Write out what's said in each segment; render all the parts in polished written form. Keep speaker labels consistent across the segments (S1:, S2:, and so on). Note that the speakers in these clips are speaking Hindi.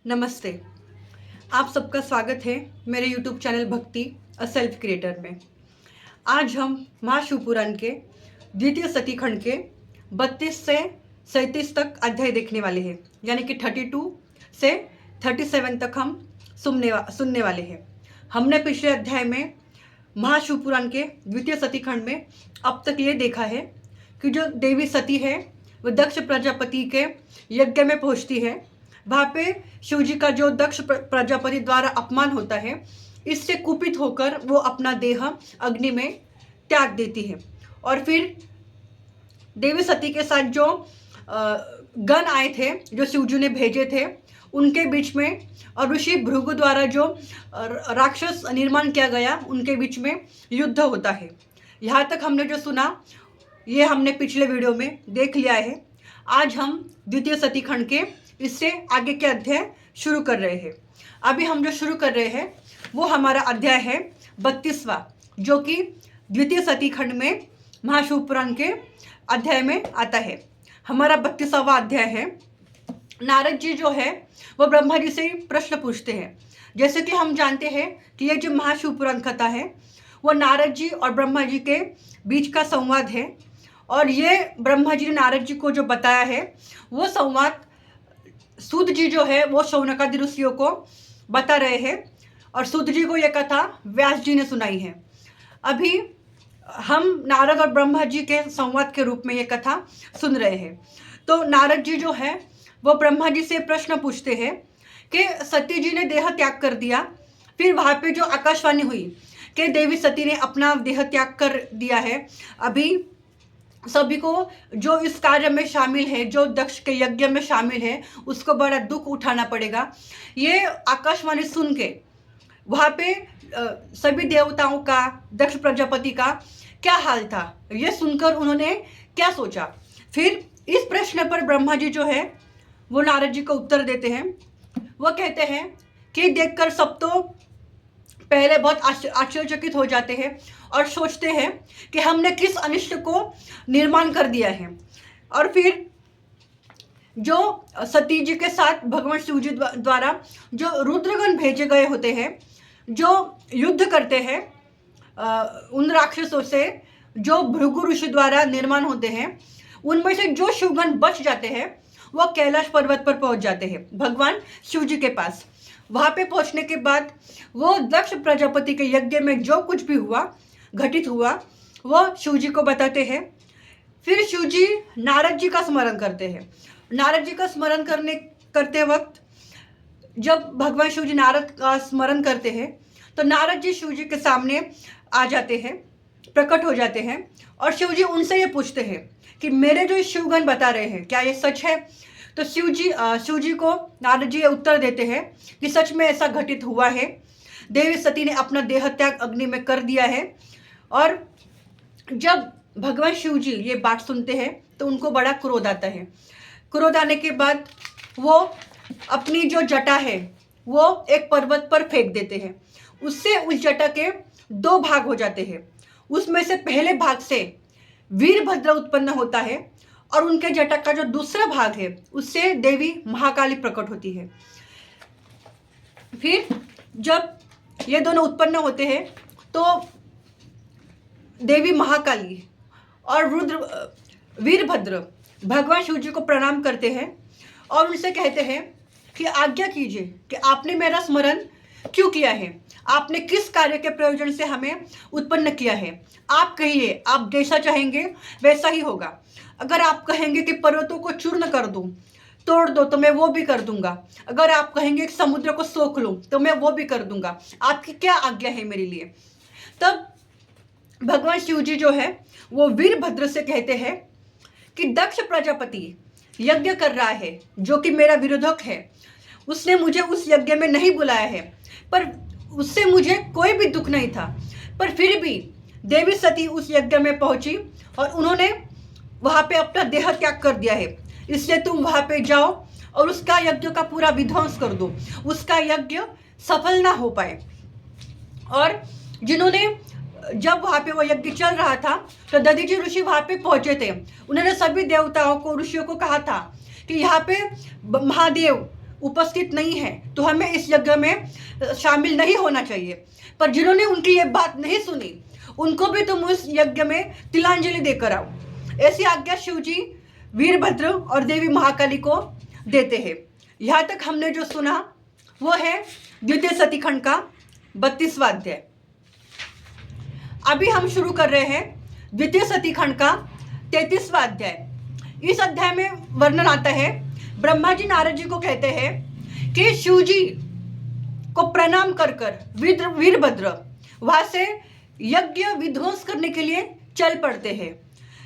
S1: नमस्ते। आप सबका स्वागत है मेरे YouTube चैनल भक्ति अ सेल्फ क्रिएटर में। आज हम महाशिवपुराण के द्वितीय सती खंड के 32 से 37 तक अध्याय देखने वाले हैं, यानी कि 32 से 37 तक हम सुनने वाले हैं। हमने पिछले अध्याय में महाशिवपुराण के द्वितीय सती खंड में अब तक ये देखा है कि जो देवी सती है वो दक्ष प्रजापति के यज्ञ में पहुंचती है। वहाँ पे शिव जी का जो दक्ष प्रजापति द्वारा अपमान होता है, इससे कुपित होकर वो अपना देह अग्नि में त्याग देती है। और फिर देवी सती के साथ जो गण आए थे, जो शिव जी ने भेजे थे, उनके बीच में और ऋषि भृगु द्वारा जो राक्षस निर्माण किया गया, उनके बीच में युद्ध होता है। यहाँ तक हमने जो सुना ये हमने पिछले वीडियो में देख लिया है। आज हम द्वितीय सती खंड के इससे आगे के अध्याय शुरू कर रहे हैं। अभी हम जो शुरू कर रहे हैं वो हमारा अध्याय है 32वां, जो कि द्वितीय सती खंड में महाशिवपुराण के अध्याय में आता है। हमारा 32वां अध्याय है। नारद जी जो है वो ब्रह्मा जी से प्रश्न पूछते हैं। जैसे कि हम जानते हैं कि ये जो महाशिवपुराण कथा है वो नारद जी और ब्रह्मा जी के बीच का संवाद है। और ये ब्रह्मा जी ने नारद जी को जो बताया है वो संवाद सूत जी जो है वो शौनकादि ऋषियों को बता रहे हैं, और सूत जी को यह कथा व्यास जी ने सुनाई है। अभी हम नारद और ब्रह्मा जी के संवाद के रूप में ये कथा सुन रहे हैं। तो नारद जी जो है वो ब्रह्मा जी से प्रश्न पूछते हैं कि सती जी ने देह त्याग कर दिया, फिर वहाँ पे जो आकाशवाणी हुई कि देवी सती ने अपना देह त्याग कर दिया है। अभी सभी को जो इस कार्य में शामिल है, जो दक्ष के यज्ञ में शामिल है, उसको बड़ा दुख उठाना पड़ेगा। ये आकाशवाणी सुन के वहाँ पे सभी देवताओं का, दक्ष प्रजापति का क्या हाल था, ये सुनकर उन्होंने क्या सोचा। फिर इस प्रश्न पर ब्रह्मा जी जो है वो नारद जी को उत्तर देते हैं। वो कहते हैं कि देखकर सब तो पहले बहुत आश्चर्यचकित हो जाते हैं और सोचते हैं कि हमने किस अनिष्ट को निर्माण कर दिया है। और फिर जो सती जी के साथ भगवान शिव जी द्वारा जो रुद्रगण भेजे गए होते हैं, जो युद्ध करते हैं उन राक्षसों से, जो भृगु ऋषि द्वारा निर्माण होते हैं, उनमें से जो शिवगण बच जाते हैं वो कैलाश पर्वत पर पहुंच जाते हैं भगवान शिव जी के पास। वहाँ पे पहुँचने के बाद वो दक्ष प्रजापति के यज्ञ में जो कुछ भी हुआ, घटित हुआ, वो शिव जी को बताते हैं। फिर शिव जी नारद जी का स्मरण करते हैं। नारद जी का स्मरण करते वक्त जब भगवान शिव जी नारद का स्मरण करते हैं तो नारद जी शिव जी के सामने आ जाते हैं, प्रकट हो जाते हैं। और शिव जी उनसे ये पूछते हैं कि मेरे जो शिवगण बता रहे हैं क्या ये सच है। तो शिव जी को नारद जी उत्तर देते हैं कि सच में ऐसा घटित हुआ है। देवी सती ने अपना देह त्याग अग्नि में कर दिया है। और जब भगवान शिव जी ये बात सुनते हैं तो उनको बड़ा क्रोध आता है। क्रोध आने के बाद वो अपनी जो जटा है वो एक पर्वत पर फेंक देते हैं। उससे उस जटा के 2 भाग हो जाते हैं। उसमें से पहले भाग से वीरभद्र उत्पन्न होता है और उनके जटा का जो दूसरा भाग है उससे देवी महाकाली प्रकट होती है। फिर जब ये दोनों उत्पन्न होते हैं तो देवी महाकाली और वीरभद्र भगवान शिव जी को प्रणाम करते हैं और उनसे कहते हैं कि आज्ञा कीजिए कि आपने मेरा स्मरण क्यों किया है, आपने किस कार्य के प्रयोजन से हमें उत्पन्न किया है। आप कहिए, आप जैसा चाहेंगे वैसा ही होगा। अगर आप कहेंगे कि पर्वतों को चूर्ण कर दूं, तोड़ दो, तो मैं वो भी कर दूंगा। अगर आप कहेंगे कि समुद्र को सोख लूं तो मैं वो भी कर दूंगा। आपकी क्या आज्ञा है मेरे लिए। तब भगवान शिव जी जो है वो वीरभद्र से कहते हैं कि दक्ष प्रजापति यज्ञ कर रहा है जो कि मेरा विरोधक है। उसने मुझे उस यज्ञ में नहीं बुलाया है, पर उससे मुझे कोई भी दुख नहीं था। पर फिर भी देवी सती उस यज्ञ में पहुंची और उन्होंने वहाँ पे अपना देह त्याग कर दिया है। इसलिए तुम वहाँ पे जाओ और उसका यज्ञ का पूरा विध्वंस कर दो, उसका यज्ञ सफल ना हो पाए। और जिन्होंने जब वहाँ पे वो यज्ञ चल रहा था तो दधीचि ऋषि वहाँ पे पहुंचे थे। उन्होंने सभी देवताओं को, ऋषियों को कहा था कि यहाँ पे महादेव उपस्थित नहीं है तो हमें इस यज्ञ में शामिल नहीं होना चाहिए। पर जिन्होंने उनकी ये बात नहीं सुनी उनको भी तुम उस यज्ञ में तिलांजलि देकर आओ। ऐसी आज्ञा शिव जी वीरभद्र और देवी महाकाली को देते हैं। यहाँ तक हमने जो सुना वो है द्वितीय सती खंड का 32वां अध्याय। अभी हम शुरू कर रहे हैं द्वितीय सती खंड का 33वां अध्याय। इस अध्याय में वर्णन आता है, ब्रह्मा जी नारद जी को कहते हैं कि शिव जी को प्रणाम कर कर वीरभद्र वहां से यज्ञ विध्वंस करने के लिए चल पड़ते हैं।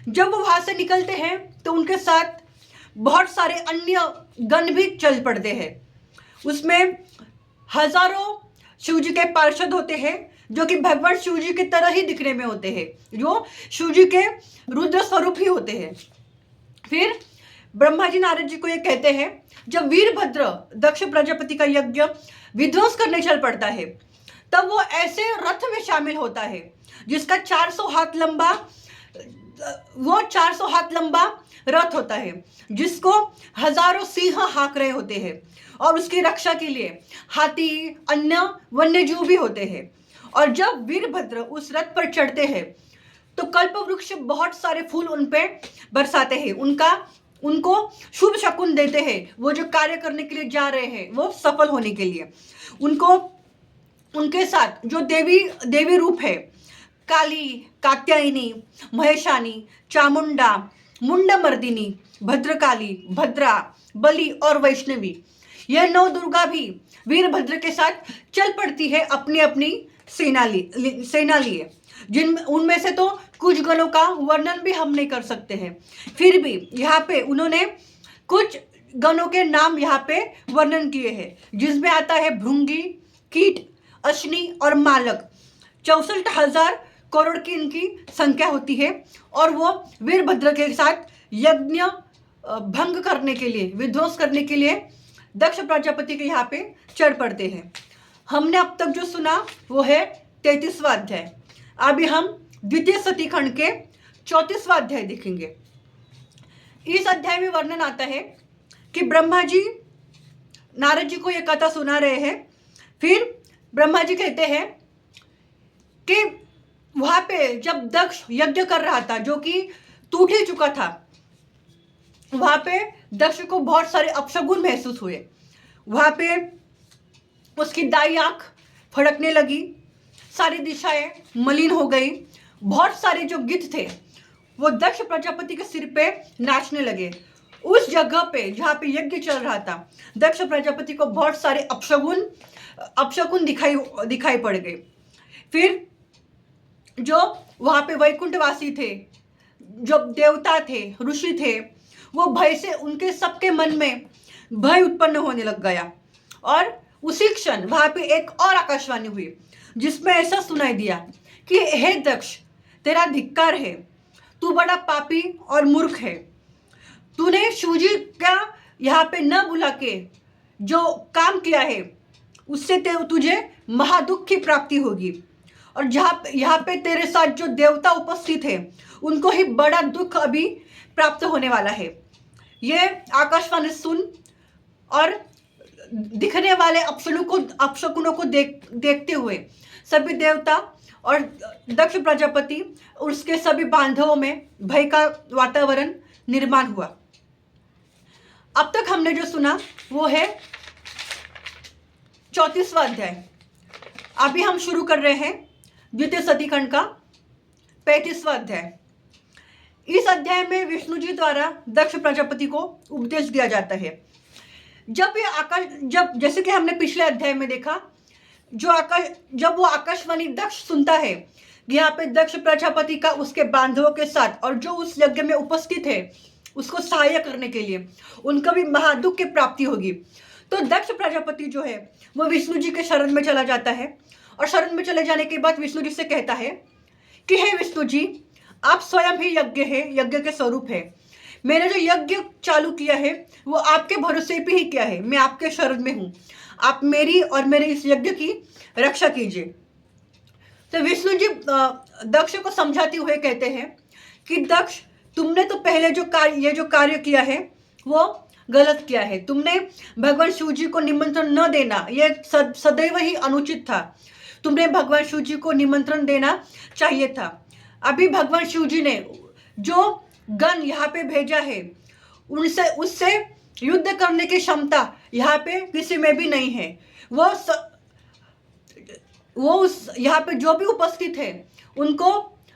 S1: जब वो वहां से निकलते हैं तो उनके साथ बहुत सारे अन्य गण भी चल पड़ते हैं। उसमें हजारों शिव जी के पार्षद होते हैं जो कि भगवान शिव जी की तरह ही दिखने में होते हैं, जो शिव जी के रुद्र स्वरूप ही होते हैं। फिर ब्रह्मा जी नारद जी को ये कहते हैं, जब वीरभद्र दक्ष प्रजापति का यज्ञ विध्वंस करने चल पड़ता है तब वो ऐसे रथ में शामिल होता है जिसका 400 हाथ लंबा, वो 400 हाथ लंबा रथ होता है जिसको हजारों सिंह हाँक रहे होते हैं और उसकी रक्षा के लिए हाथी अन्य वन्य जीव भी होते हैं। और जब वीरभद्र उस रथ पर चढ़ते हैं तो कल्प वृक्ष बहुत सारे फूल उन पे बरसाते हैं, उनको शुभ शकुन देते हैं। वो जो कार्य करने के लिए जा रहे हैं वो सफल होने के लिए उनको, उनके साथ जो देवी रूप है, काली, कात्यायनी, महेशानी, चामुंडा, मुंडमर्दिनी, भद्रकाली, भद्रा, बलि और वैष्णवी, यह 9 दुर्गा भी वीरभद्र के साथ चल पड़ती है अपनी अपनी सेना लिए। जिन उनमें से तो कुछ गणों का वर्णन भी हम नहीं कर सकते हैं, फिर भी यहाँ पे उन्होंने कुछ गणों के नाम यहाँ पे वर्णन किए हैं, जिसमें आता है भृंगी, कीट, अश्नि और मालक। 64,000 करोड़ की इनकी संख्या होती है और वो वीरभद्र के साथ यज्ञ भंग करने के लिए, विध्वंस करने के लिए दक्ष प्रजापति के यहाँ पे चढ़ पड़ते हैं। हमने अब तक जो सुना वो है 33वां अध्याय। अभी हम द्वितीय सती खंड के 34वां अध्याय देखेंगे। इस अध्याय में वर्णन आता है कि ब्रह्मा जी नारद जी को यह कथा सुना रहे हैं। फिर ब्रह्मा जी कहते हैं कि वहां पे जब दक्ष यज्ञ कर रहा था जो कि टूट ही चुका था, वहां पे दक्ष को बहुत सारे अपशगुन महसूस हुए। वहां पे उसकी दाई आंख फड़कने लगी, सारी दिशाएं मलिन हो गई। बहुत सारे जो गिद्ध थे वो दक्ष प्रजापति के सिर पे नाचने लगे। उस जगह पे जहाँ पे यज्ञ चल रहा था दक्ष प्रजापति को बहुत सारे अपशगुन दिखाई पड़ गए। फिर जो वहाँ पे वैकुंठवासी थे, जो देवता थे, ऋषि थे, वो भय से उनके सबके मन में भय उत्पन्न होने लग गया। और उसी क्षण वहाँ पे एक और आकाशवाणी हुई जिसमें ऐसा सुनाई दिया कि हे दक्ष, तेरा धिक्कार है, तू बड़ा पापी और मूर्ख है। तूने शिवजी का यहाँ पे न बुला के जो काम किया है उससे तुझे महादुख की प्राप्ति होगी। और जहाँ यहाँ पे तेरे साथ जो देवता उपस्थित है उनको ही बड़ा दुख अभी प्राप्त होने वाला है। ये आकाशवाणी सुन और दिखने वाले अपशकुनों को देखते हुए सभी देवता और दक्ष प्रजापति और उसके सभी बांधवों में भय का वातावरण निर्माण हुआ। अब तक हमने जो सुना वो है 34वां अध्याय। अभी हम शुरू कर रहे हैं द्वितीय सती खंड का 35वां अध्याय। इस अध्याय में विष्णु जी द्वारा दक्ष प्रजापति को उपदेश दिया जाता है। जब जैसे कि हमने पिछले अध्याय में देखा, जब वो आकाशवाणी दक्ष सुनता है यहाँ पे दक्ष प्रजापति का उसके बांधवों के साथ और जो उस यज्ञ में उपस्थित है उसको सहायता करने के लिए उनको भी महादुख की प्राप्ति होगी, तो दक्ष प्रजापति जो है वो विष्णु जी के शरण में चला जाता है। और शरण में चले जाने के बाद विष्णु जी से कहता है कि हे विष्णु जी, आप स्वयं ही यज्ञ है, यज्ञ के स्वरूप है। मैंने जो यज्ञ चालू किया है वो आपके भरोसे पे ही किया है, मैं आपके शरण में हूँ, आप मेरी और मेरे इस यज्ञ की रक्षा कीजिए। तो विष्णु जी दक्ष को समझाते हुए कहते हैं कि दक्ष, तुमने तो पहले जो कार्य किया है वो गलत किया है। तुमने भगवान शिव जी को निमंत्रण न देना, ये सदैव ही अनुचित था। तुमने भगवान शिव जी को निमंत्रण देना चाहिए था। अभी भगवान शिव जी ने जो गण यहाँ पे भेजा है, उससे युद्ध करने की क्षमता यहाँ पे किसी में भी नहीं है। वो उस यहाँ पे जो भी उपस्थित है उनको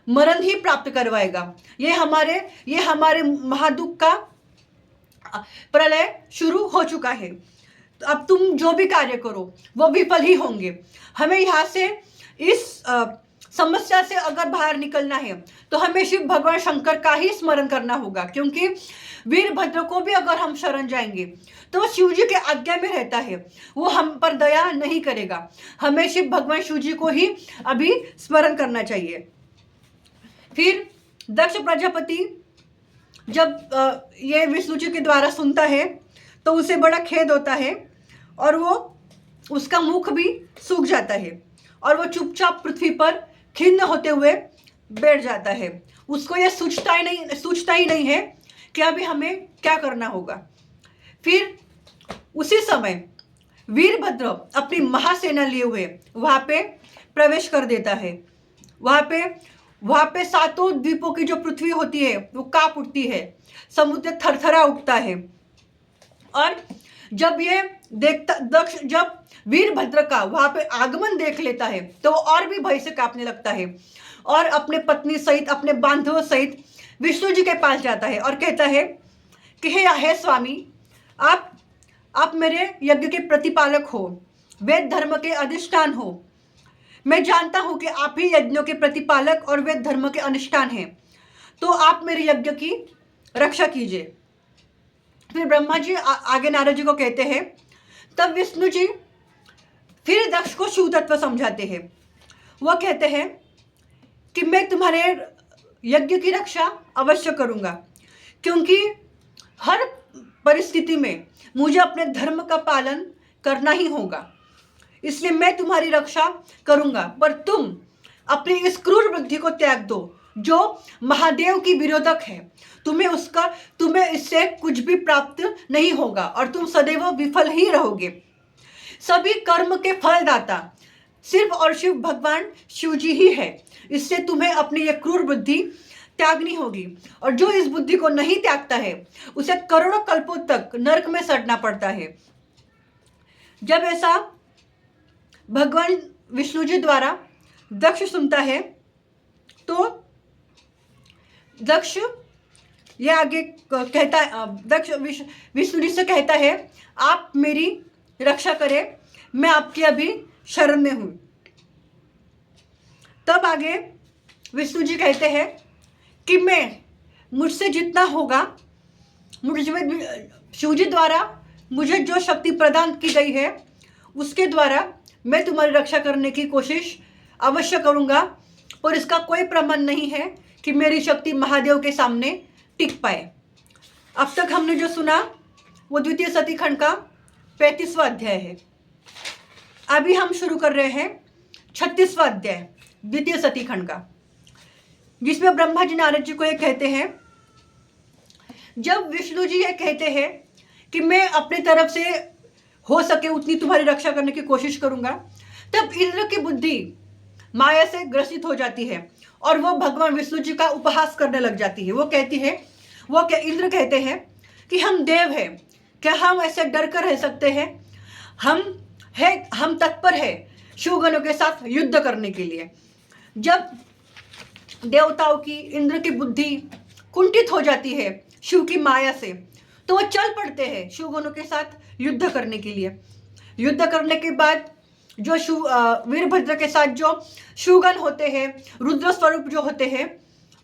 S1: मरण ही प्राप्त करवाएगा। ये हमारे महादुख का प्रलय शुरू हो चुका है। तो अब तुम जो भी कार्य करो वो विफल ही होंगे। हमें यहाँ से इस समस्या से अगर बाहर निकलना है तो हमें शिव भगवान शंकर का ही स्मरण करना होगा, क्योंकि वीरभद्र को भी अगर हम शरण जाएंगे तो वो शिव जी के आज्ञा में रहता है, वो हम पर दया नहीं करेगा। हमें शिव भगवान शिव जी को ही अभी स्मरण करना चाहिए। फिर दक्ष प्रजापति जब ये विष्णु जी के द्वारा सुनता है तो उसे बड़ा खेद होता है और वो उसका मुख भी सूख जाता है और वो चुपचाप पृथ्वी पर खिन्न होते हुए बैठ जाता है। उसको ये सूझता ही नहीं है कि अभी हमें क्या करना होगा। फिर उसी समय वीरभद्र अपनी महासेना लिए हुए वहां पे प्रवेश कर देता है। वहां पे सातों द्वीपों की जो पृथ्वी होती है वो कांप उठती है, समुद्र थरथरा उठता है। और जब जब वीरभद्र का वहां पे आगमन देख लेता है तो वो और भी भय से कांपने लगता है और अपने पत्नी सहित, अपने बांधवों सहित विष्णु जी के पास जाता है और कहता है कि हे स्वामी, आप मेरे यज्ञ के प्रतिपालक हो, वेद धर्म के अधिष्ठान हो। मैं जानता हूं कि आप ही यज्ञों के प्रतिपालक और वेद धर्म के अनुष्ठान हैं, तो आप मेरे यज्ञ की रक्षा कीजिए। फिर ब्रह्मा जी आगे नारद जी को कहते हैं। तब विष्णु जी फिर दक्ष को शिव तत्व समझाते हैं। वह कहते हैं कि मैं तुम्हारे यज्ञ की रक्षा अवश्य करूंगा, क्योंकि हर परिस्थिति में मुझे अपने धर्म का पालन करना ही होगा, इसलिए मैं तुम्हारी रक्षा करूंगा। पर तुम अपनी इस क्रूर बुद्धि को त्याग दो जो महादेव की विरोधक है। तुम्हें इससे कुछ भी प्राप्त नहीं होगा और तुम सदैव विफल ही रहोगे। सभी कर्म के फलदाता सिर्फ और शिव भगवान शिव जी ही है, इससे तुम्हें अपनी यह क्रूर बुद्धि त्यागनी होगी। और जो इस बुद्धि को नहीं त्यागता है उसे करोड़ों कल्पों तक नरक में सड़ना पड़ता है। जब ऐसा भगवान विष्णु जी द्वारा दक्ष सुनता है तो दक्ष ये आगे कहता है, दक्ष विष्णु जी से कहता है, आप मेरी रक्षा करें, मैं आपकी अभी शरण में हूं। तब आगे विष्णु जी कहते हैं कि मुझसे जितना होगा, शिव जी द्वारा मुझे जो शक्ति प्रदान की गई है उसके द्वारा मैं तुम्हारी रक्षा करने की कोशिश अवश्य करूंगा, और इसका कोई प्रमाण नहीं है कि मेरी शक्ति महादेव के सामने टिक पाए। अब तक हमने जो सुना वो द्वितीय सती खंड का 35वां अध्याय है। अभी हम शुरू कर रहे हैं 36वां अध्याय द्वितीय सती खंड का, जिसमें ब्रह्मा जी नारद जी को ये कहते हैं। जब विष्णु जी ये कहते हैं कि मैं अपनी तरफ से हो सके उतनी तुम्हारी रक्षा करने की कोशिश करूंगा, तब इंद्र की बुद्धि माया से ग्रसित हो जाती है और वो भगवान विष्णु जी का उपहास करने लग जाती है। इंद्र कहते हैं कि हम देव हैं, क्या हम ऐसे डर कर रह सकते हैं? हम तत्पर है शिवगणों के साथ युद्ध करने के लिए। जब देवताओं की, इंद्र की बुद्धि कुंठित हो जाती है शिव की माया से, तो वो चल पड़ते हैं शिवगणों के साथ युद्ध करने के लिए। युद्ध करने के बाद जो वीरभद्र के साथ जो शिवगण होते हैं, रुद्र स्वरूप जो होते हैं,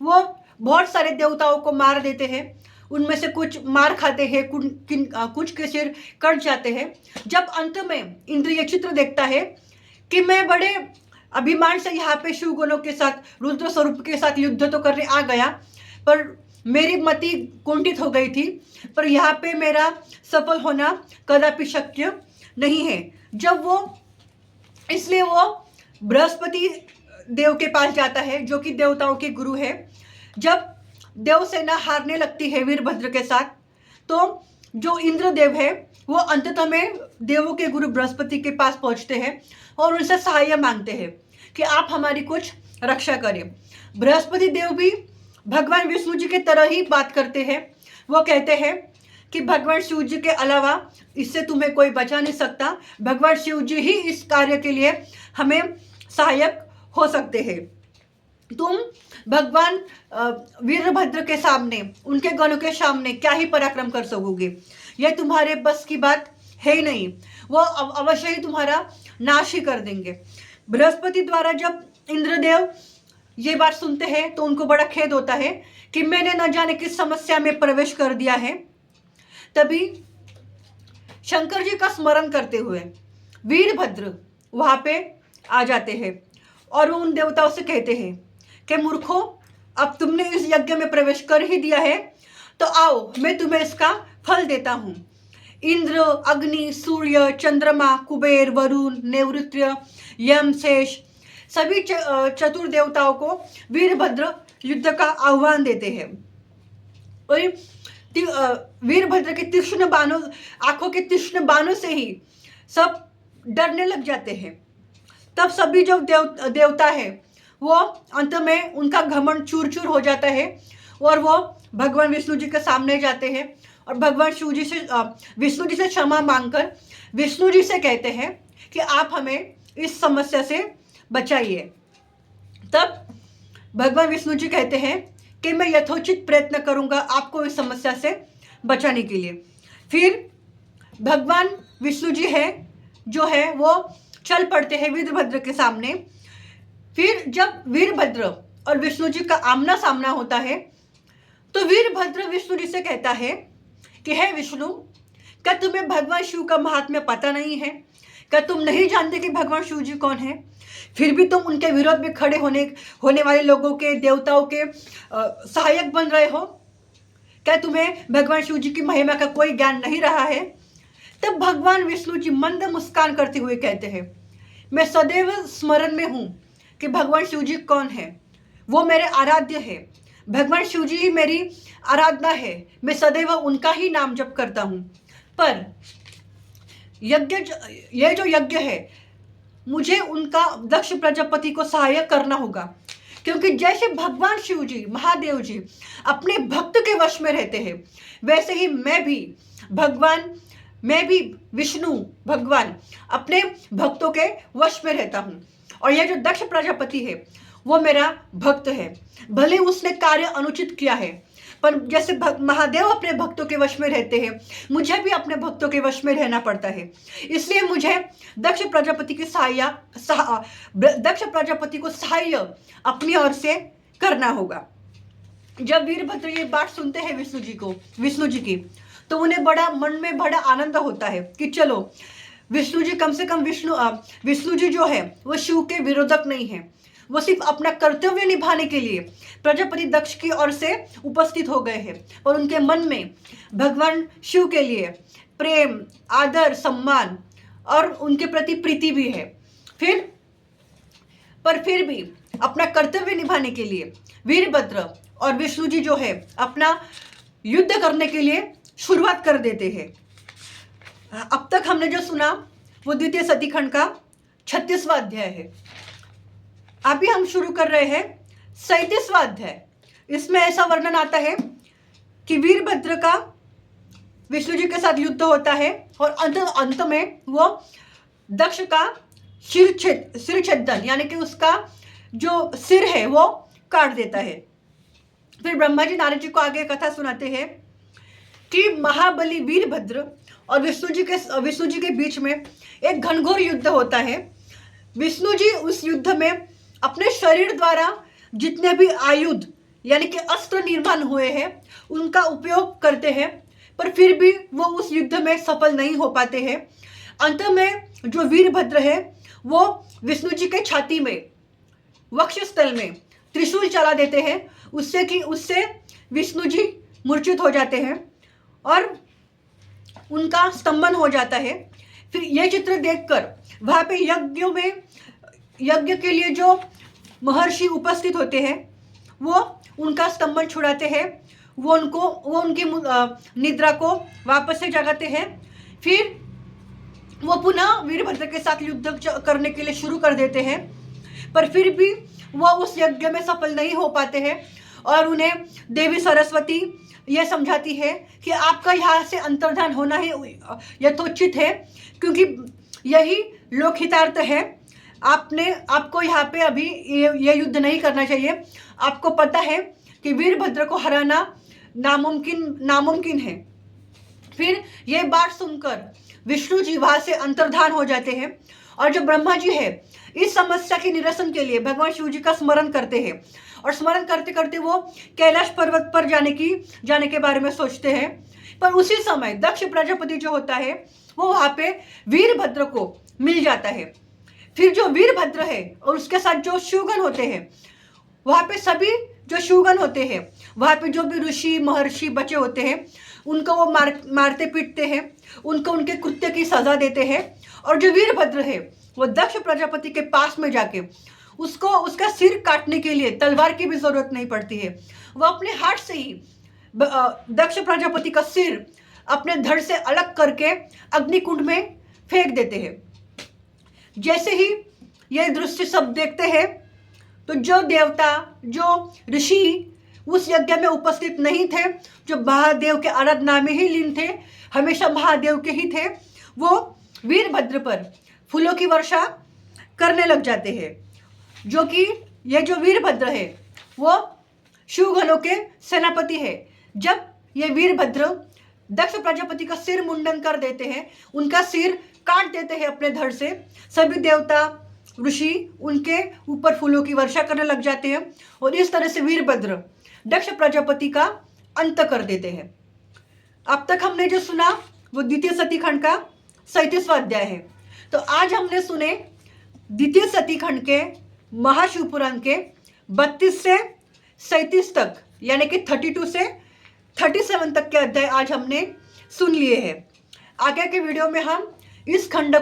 S1: वो बहुत सारे देवताओं को मार देते हैं। उनमें से कुछ मार खाते हैं, कुछ के सिर कट जाते हैं। जब अंत में इंद्र ये चित्र देखता है कि मैं बड़े अभिमान से यहाँ पे शिवगणों के साथ, रुद्र स्वरूप के साथ युद्ध तो करने आ गया, पर मेरी मति कुंठित हो गई थी, पर यहाँ पे मेरा सफल होना कदापि शक्य नहीं है। इसलिए वो बृहस्पति देव के पास जाता है, जो कि देवताओं के गुरु है। जब देव सेना हारने लगती है वीरभद्र के साथ, तो जो इंद्रदेव है वो अंततः में देवों के गुरु बृहस्पति के पास पहुंचते हैं और उनसे सहाय मांगते हैं कि आप हमारी कुछ रक्षा करें। बृहस्पति देव भी भगवान विष्णु जी के तरह ही बात करते हैं। वो कहते हैं कि भगवान शिव जी के अलावा इससे तुम्हें कोई बचा नहीं सकता, भगवान शिव जी ही इस कार्य के लिए हमें सहायक हो सकते हैं। तुम भगवान वीरभद्र के सामने, उनके गणों के सामने क्या ही पराक्रम कर सकोगे, यह तुम्हारे बस की बात है ही नहीं। वो अवश्य ही तुम्हारा नाश ही कर देंगे। बृहस्पति द्वारा जब इंद्रदेव ये बात सुनते हैं तो उनको बड़ा खेद होता है कि मैंने न जाने किस समस्या में प्रवेश कर दिया है। तभी शंकर जी का स्मरण करते हुए वीरभद्र वहां पे आ जाते हैं और वो उन देवताओं से कहते हैं कि मूर्खों, अब तुमने इस यज्ञ में प्रवेश कर ही दिया है तो आओ मैं तुम्हें इसका फल देता हूँ। इंद्र, अग्नि, सूर्य, चंद्रमा, कुबेर, वरुण, नैऋत्य, यम, शेष सभी चतुर देवताओं को वीरभद्र युद्ध का आह्वान देते हैं। और वीरभद्र के तीक्ष्ण बाणों, आंखों के तीक्ष्ण बाणों से ही सब डरने लग जाते हैं। तब सभी जो देवता है वो अंत में उनका घमंड चूर चूर हो जाता है और वो भगवान विष्णु जी के सामने जाते हैं और भगवान शिव जी से विष्णु जी से क्षमा मांगकर विष्णु जी से कहते हैं कि आप हमें इस समस्या से बचाइए। तब भगवान विष्णु जी कहते हैं कि मैं यथोचित प्रयत्न करूंगा आपको इस समस्या से बचाने के लिए। फिर भगवान विष्णु जी है जो है वो चल पड़ते हैं वीरभद्र के सामने। फिर जब वीरभद्र और विष्णु जी का आमना सामना होता है तो वीरभद्र विष्णु जी से कहता है कि हे विष्णु, क्या तुम्हें भगवान शिव का महात्म्य पता नहीं है? क्या तुम नहीं जानते कि भगवान शिव जी कौन है? फिर भी तुम उनके विरोध में खड़े होने वाले लोगों के, देवताओं के सहायक बन रहे हो? क्या तुम्हें भगवान शिव जी की महिमा का कोई ज्ञान नहीं रहा है? तब भगवान विष्णु जी मंद मुस्कान करते हुए कहते हैं, मैं सदैव स्मरण में हूँ कि भगवान शिव जी कौन है। वो मेरे आराध्य है, भगवान शिव जी ही मेरी आराधना है, मैं सदैव उनका ही नाम जप करता हूँ। पर ये जो यज्ञ है मुझे उनका दक्ष प्रजापति को सहायक करना होगा, क्योंकि जैसे भगवान शिव जी, महादेव जी अपने भक्त के वश में रहते हैं, वैसे ही मैं भी विष्णु भगवान अपने भक्तों के वश में रहता हूँ। और यह जो दक्ष प्रजापति है वो मेरा भक्त है। भले उसने कार्य अनुचित किया है, पर जैसे महादेव अपने भक्तों के वश में रहते हैं, मुझे भी अपने भक्तों के वश में रहना पड़ता है। इसलिए मुझे दक्ष प्रजापति को सहाय अपनी ओर से करना होगा। जब वीरभद्र ये बात सुनते हैं विष्णु जी की, तो उन्हें मन में बड़ा आनंद होता है कि चलो विष्णु जी, कम से कम विष्णु जी जो है वो शिव के विरोधक नहीं है, वो सिर्फ अपना कर्तव्य निभाने के लिए प्रजापति दक्ष की ओर से उपस्थित हो गए हैं और उनके मन में भगवान शिव के लिए प्रेम, आदर, सम्मान और उनके प्रति प्रीति भी है। फिर भी अपना कर्तव्य निभाने के लिए वीरभद्र और विष्णु जी जो है अपना युद्ध करने के लिए शुरुआत कर देते हैं। अब तक हमने जो सुना वो द्वितीय सतीखंड का 36वां अध्याय है। अभी हम शुरू कर रहे हैं 37वां अध्याय। इसमें ऐसा वर्णन आता है कि वीरभद्र का विष्णु जी के साथ युद्ध होता है और अंत में वो दक्ष का सिर छेदन, यानी कि उसका जो सिर है वो काट देता है। फिर ब्रह्मा जी नारद जी को आगे कथा सुनाते हैं कि महाबली वीरभद्र और विष्णु जी के बीच में एक घनघोर युद्ध होता है। विष्णु जी उस युद्ध में अपने शरीर द्वारा जितने भी आयुध यानी कि अस्त्र निर्माण हुए हैं उनका उपयोग करते हैं, पर फिर भी वो उस युद्ध में सफल नहीं हो पाते हैं। अंत में जो वीरभद्र है वो विष्णु जी के छाती में, वक्षस्थल में त्रिशूल चला देते हैं, उससे विष्णु जी मूर्छित हो जाते हैं और उनका स्तंभन हो जाता है। फिर यह चित्र देखकर वहाँ पे यज्ञ के लिए जो महर्षि उपस्थित होते हैं वो उनका स्तंभन छुड़ाते हैं, वो उनकी निद्रा को वापस से जगाते हैं। फिर वो पुनः वीरभद्र के साथ युद्ध करने के लिए शुरू कर देते हैं, पर फिर भी वो उस यज्ञ में सफल नहीं हो पाते हैं और उन्हें देवी सरस्वती यह समझाती है कि आपका यहाँ से अंतर्धान होना ही यथोचित है, क्योंकि यही लोकहितार्थ है। आपको यहाँ पे अभी ये युद्ध नहीं करना चाहिए। आपको पता है कि वीरभद्र को हराना नामुमकिन है। फिर ये बात सुनकर विष्णु जी वहाँ से अंतर्धान हो जाते हैं और जो ब्रह्मा जी है इस समस्या के निरसन के लिए भगवान शिव जी का स्मरण करते हैं और स्मरण करते करते वो कैलाश पर्वत पर जाने के बारे में सोचते हैं। पर उसी समय दक्ष प्रजापति जो होता है वो वहाँ पे वीरभद्र को मिल जाता है। फिर जो वीरभद्र है और उसके साथ जो शिवगण होते हैं, वहाँ पे सभी जो शिवगण होते हैं, वहाँ पे जो भी ऋषि महर्षि बचे होते हैं, उनको वो मारते पीटते हैं, उनको उनके कृत्य की सजा देते हैं। और जो वीरभद्र है वो दक्ष प्रजापति के पास में जाके उसका सिर काटने के लिए तलवार की भी जरूरत नहीं पड़ती है। वो अपने हाथ से ही दक्ष प्रजापति का सिर अपने धड़ से अलग करके अग्निकुंड में फेंक देते हैं। जैसे ही ये दृश्य सब देखते हैं तो जो देवता, जो ऋषि उस यज्ञ में उपस्थित नहीं थे, जो महादेव के आराधना में ही लीन थे, हमेशा महादेव के ही थे, वो वीरभद्र पर फूलों की वर्षा करने लग जाते हैं। जो कि ये जो वीरभद्र है वो शिवगणों के सेनापति है। जब ये वीरभद्र दक्ष प्रजापति का सिर मुंडन कर देते हैं, उनका सिर काट देते हैं अपने धड़ से, सभी देवता ऋषि उनके ऊपर फूलों की वर्षा करने लग जाते हैं और इस तरह से वीरभद्र दक्ष प्रजापति का अंत कर देते हैं। अब तक हमने जो सुना वो द्वितीय सती खंड का 37वां अध्याय है। तो आज हमने सुने द्वितीय सती खंड के महाशिवपुराण के 32 से 37 तक, यानी कि 32 से 37 तक के अध्याय आज हमने सुन लिए हैं। आगे के वीडियो में हम इस खंड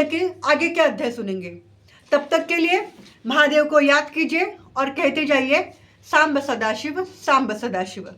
S1: के आगे के अध्याय सुनेंगे। तब तक के लिए महादेव को याद कीजिए और कहते जाइए सांब सदाशिव, सांब सदाशिव।